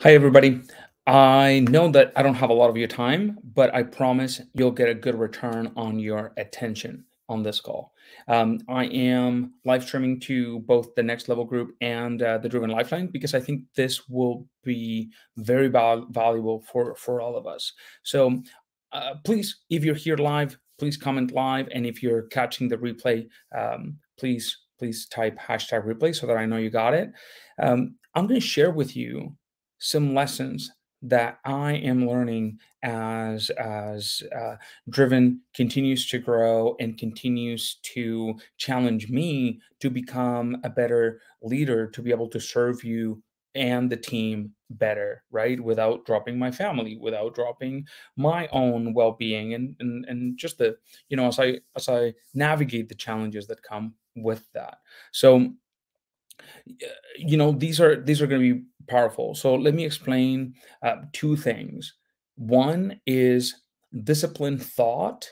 Hi, everybody. I know that I don't have a lot of your time, but I promise you'll get a good return on your attention on this call. I am live streaming to both the Next Level group and the Driven Lifeline because I think this will be very valuable for all of us. So please, if you're here live, please comment live, and if you're catching the replay, please type hashtag replay so that I know you got it. I'm going to share with you some lessons that I am learning as Driven continues to grow and continues to challenge me to become a better leader, to be able to serve you and the team better, right? Without dropping my family, without dropping my own well-being, and just the as I navigate the challenges that come with that. So these are going to be powerful. So let me explain two things. One is discipline thought,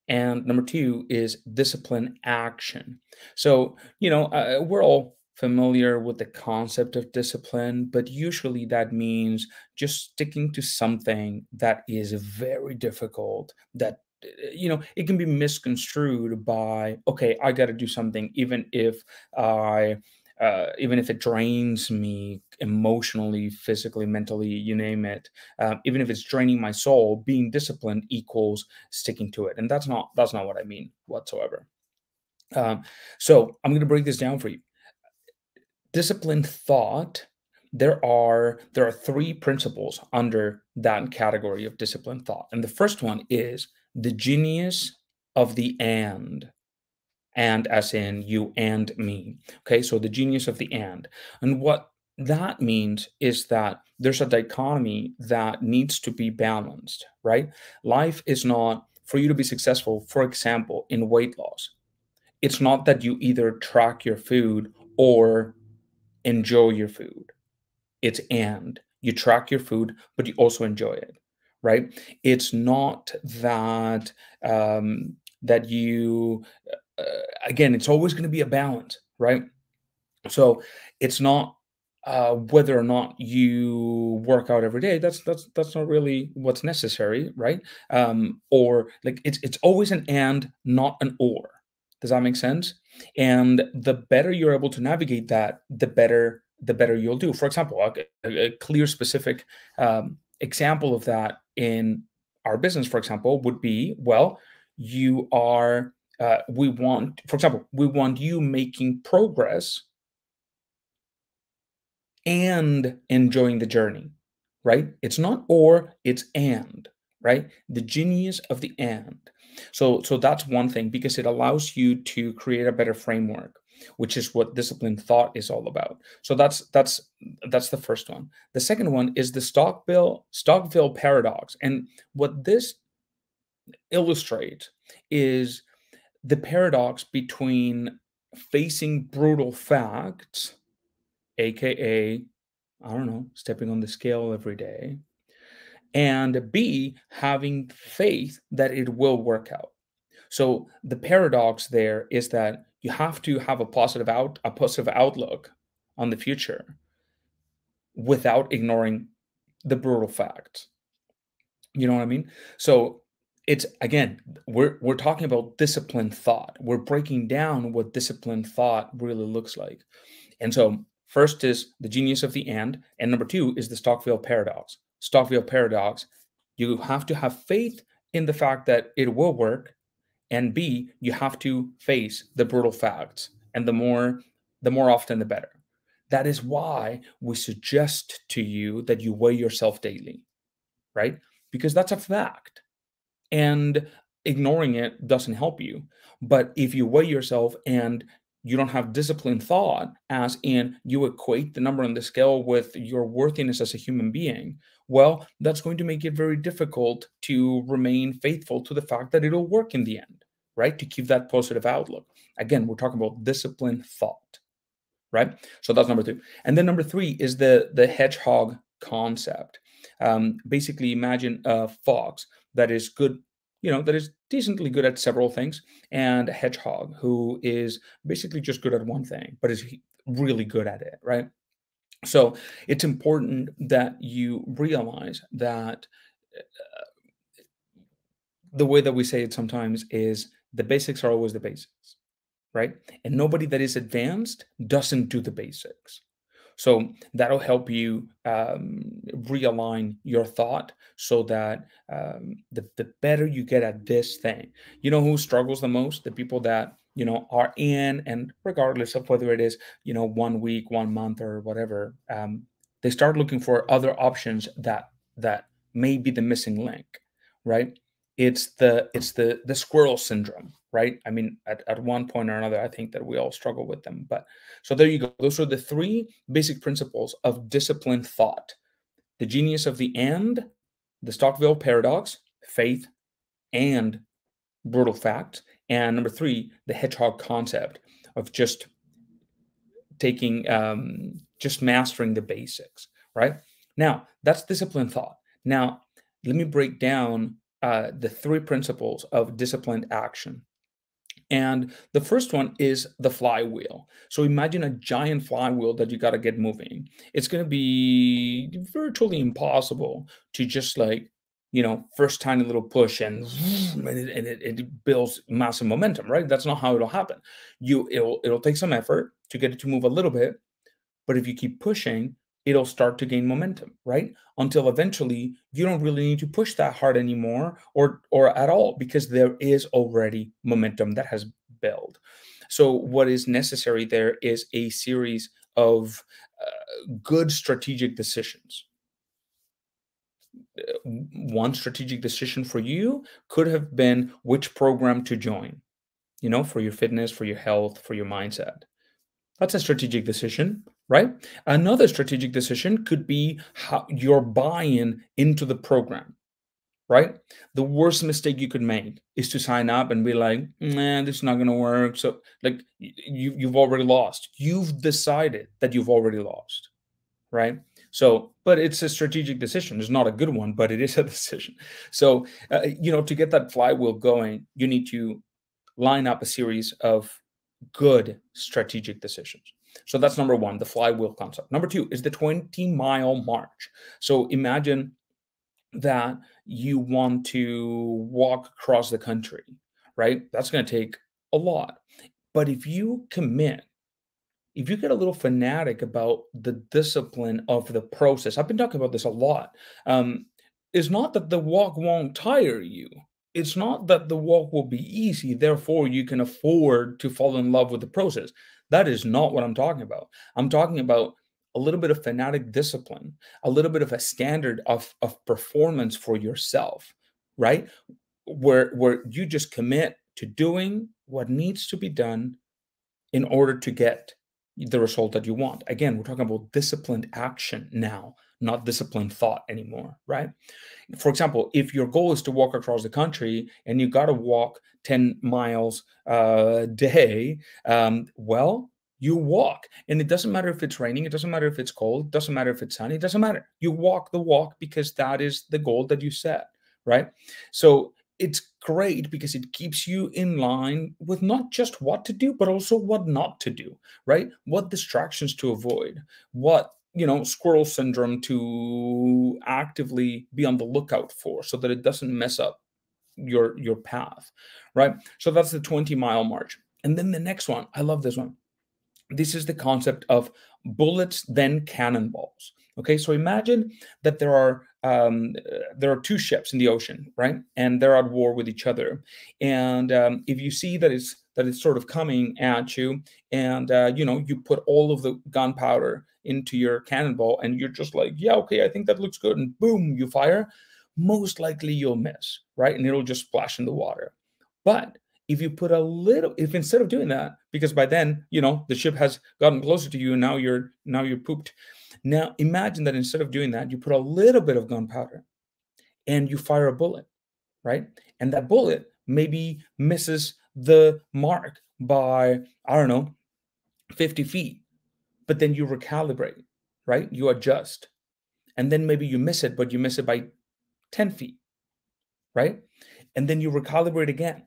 and number two is discipline action. So we're all familiar with the concept of discipline, but usually that means just sticking to something that is very difficult, that it can be misconstrued by, okay, I got to do something I even if it drains me emotionally, physically, mentally, you name it. Even if it's draining my soul, being disciplined equals sticking to it, and that's not what I mean whatsoever. Um, so I'm going to break this down for you. Disciplined thought. There are three principles under that category of disciplined thought, and the first one is the genius of the and as in you and me. Okay, so the genius of the and what that means is that there's a dichotomy that needs to be balanced, right? Life is not, for you to be successful, for example, in weight loss, it's not that you either track your food or enjoy your food. It's and you track your food, but you also enjoy it, right? It's not that that you uh, again, it's always going to be a balance, right? So it's not whether or not you work out every day. That's not really what's necessary, right? Or like it's always an and, not an or. Does that make sense? And the better you're able to navigate that, the better you'll do. For example, a clear, specific example of that in our business, for example, would be, well, you are we want, for example, we want you making progress and enjoying the journey, right? It's not or, it's and, right? The genius of the and. So that's one thing, because it allows you to create a better framework, which is what disciplined thought is all about. So that's the first one. The second one is the Stockville paradox. And what this illustrates is the paradox between facing brutal facts, aka, I don't know, stepping on the scale every day, and B, having faith that it will work out. So the paradox there is that you have to have a positive outlook on the future without ignoring the brutal facts. You know what I mean? So it's, again, we're talking about disciplined thought. We're breaking down what disciplined thought really looks like. And so first is the genius of the and number two is the Stockville paradox. Stockville paradox, you have to have faith in the fact that it will work, and B, you have to face the brutal facts. And the more often the better. That is why we suggest to you that you weigh yourself daily, right? Because that's a fact. And ignoring it doesn't help you. But if you weigh yourself and you don't have disciplined thought, as in you equate the number on the scale with your worthiness as a human being, well, that's going to make it very difficult to remain faithful to the fact that it'll work in the end, right? To keep that positive outlook. Again, we're talking about disciplined thought, right? So that's number two. And then number three is the hedgehog concept. Basically, imagine a fox that is good, that is decently good at several things, and a hedgehog who is basically just good at one thing, but is really good at it, right? So it's important that you realize that the way that we say it sometimes is the basics are always the basics, right? And nobody that is advanced doesn't do the basics. So that'll help you realign your thought so that the better you get at this thing. You know who struggles the most? The people that, are in, and regardless of whether it is, 1 week, 1 month, or whatever, they start looking for other options that may be the missing link, right? It's the squirrel syndrome, right? I mean, at one point or another, I think that we all struggle with them. But so there you go. Those are the three basic principles of disciplined thought: the genius of the and, the Stockville paradox, faith and brutal fact, and number three, the hedgehog concept of just mastering the basics, right? Now, that's disciplined thought. Now, let me break down the three principles of disciplined action. And the first one is the flywheel. So imagine a giant flywheel that you got to get moving. It's going to be virtually impossible to just like, first tiny little push and it builds massive momentum, right? That's not how it'll happen. It'll take some effort to get it to move a little bit, but if you keep pushing, it'll start to gain momentum, right? Until eventually you don't really need to push that hard anymore or at all because there is already momentum that has built. So what is necessary there is a series of good strategic decisions. One strategic decision for you could have been which program to join, for your fitness, for your health, for your mindset. That's a strategic decision, right? Another strategic decision could be how your buy-in into the program, right? The worst mistake you could make is to sign up and be like, "Nah, this is not going to work." So, like, you've already lost. You've decided that you've already lost, right? So, but it's a strategic decision. It's not a good one, but it is a decision. So, to get that flywheel going, you need to line up a series of good strategic decisions. So that's number one, the flywheel concept. Number two is the 20-mile march. So imagine that you want to walk across the country, right? That's going to take a lot. But if you get a little fanatic about the discipline of the process, I've been talking about this a lot. Um, it's not that the walk won't tire you. It's not that the walk will be easy, therefore you can afford to fall in love with the process. That is not what I'm talking about. I'm talking about a little bit of fanatic discipline, a little bit of a standard of performance for yourself, right? Where you just commit to doing what needs to be done in order to get the result that you want. Again, we're talking about disciplined action now, not disciplined thought anymore, right? For example, if your goal is to walk across the country and you got to walk 10 miles a day, well, you walk. And it doesn't matter if it's raining, it doesn't matter if it's cold, it doesn't matter if it's sunny, it doesn't matter. You walk the walk because that is the goal that you set, right? So it's great because it keeps you in line with not just what to do, but also what not to do, right? What distractions to avoid, what squirrel syndrome to actively be on the lookout for so that it doesn't mess up your path, right? So that's the 20-mile march. And then the next one, I love this one. This is the concept of bullets then cannonballs. Okay, so imagine that there are two ships in the ocean, right? And they're at war with each other. And if you see that it's sort of coming at you, and you put all of the gunpowder into your cannonball, and you're just like, yeah, okay, I think that looks good, and boom, you fire. Most likely you'll miss, right? And it'll just splash in the water. But if instead of doing that, because by then the ship has gotten closer to you and now you're pooped. Now imagine that instead of doing that, you put a little bit of gunpowder and you fire a bullet, right? And that bullet maybe misses the mark by, I don't know, 50 feet, but then you recalibrate, right? You adjust, and then maybe you miss it, but you miss it by 10 feet, right? And then you recalibrate again,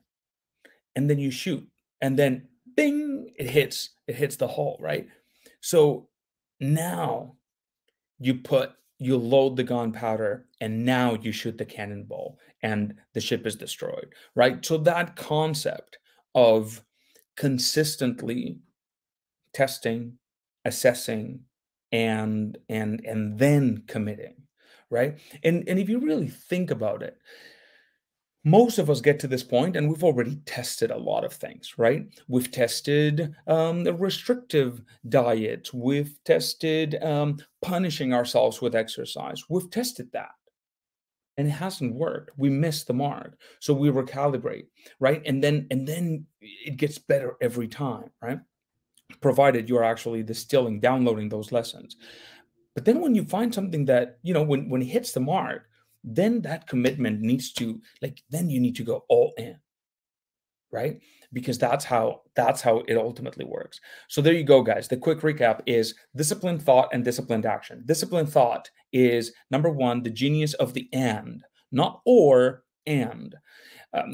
and then you shoot, and then bing, it hits the hull, right? So now you load the gunpowder, and now you shoot the cannonball, and the ship is destroyed, right? So that concept of consistently testing, assessing, and then committing, right? And if you really think about it, most of us get to this point and we've already tested a lot of things, right? We've tested the restrictive diets, we've tested punishing ourselves with exercise, we've tested that, and it hasn't worked. We missed the mark, so we recalibrate, right? And then it gets better every time, right? Provided you're actually distilling, downloading those lessons. But then when you find something that, when it hits the mark, then that commitment needs to, like, then you need to go all in, right? Because that's how it ultimately works. So there you go, guys. The quick recap is disciplined thought and disciplined action. Disciplined thought is number one, the genius of the and, not or, and.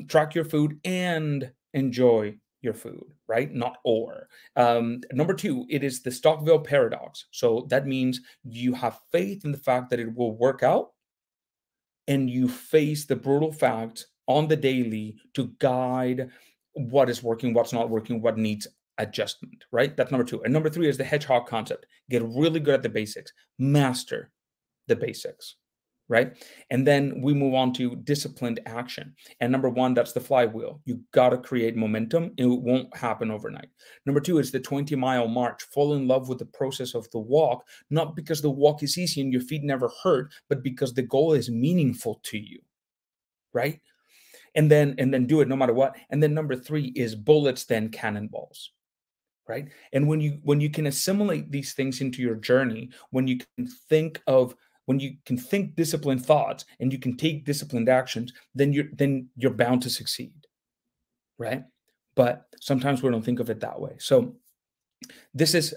Track your food and enjoy your food, right? Not or. Number two, it is the Stockville paradox. So that means you have faith in the fact that it will work out, and you face the brutal facts on the daily to guide what is working, what's not working, what needs adjustment, right? That's number two. And number three is the hedgehog concept. Get really good at the basics, master the basics, right? And then we move on to disciplined action. And number one, that's the flywheel. You got to create momentum. It won't happen overnight. Number two is the 20-mile march. Fall in love with the process of the walk, not because the walk is easy and your feet never hurt, but because the goal is meaningful to you, right? And then do it no matter what. And then number three is bullets, then cannonballs, right? And when you can assimilate these things into your journey, when you can think disciplined thoughts and you can take disciplined actions, then you're bound to succeed, right? But sometimes we don't think of it that way. So this is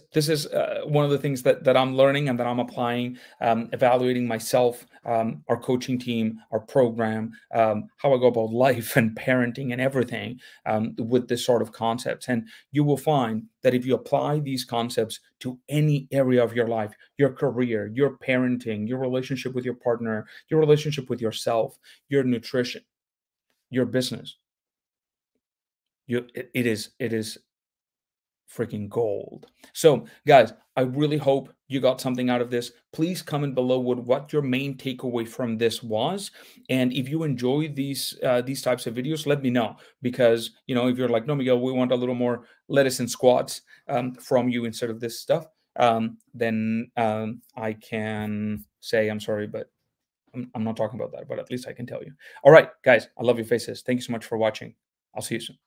one of the things that I'm learning and that I'm applying, evaluating myself, our coaching team, our program, how I go about life and parenting and everything, with this sort of concepts. And you will find that if you apply these concepts to any area of your life, your career, your parenting, your relationship with your partner, your relationship with yourself, your nutrition, your business, it is freaking gold. So, guys, I really hope you got something out of this. Please comment below with what your main takeaway from this was, and if you enjoy these types of videos, let me know. Because if you're like, no, Miguel, we want a little more lettuce and squats from you instead of this stuff, then I can say I'm sorry, but I'm not talking about that. But at least I can tell you. All right, guys, I love your faces. Thank you so much for watching. I'll see you soon.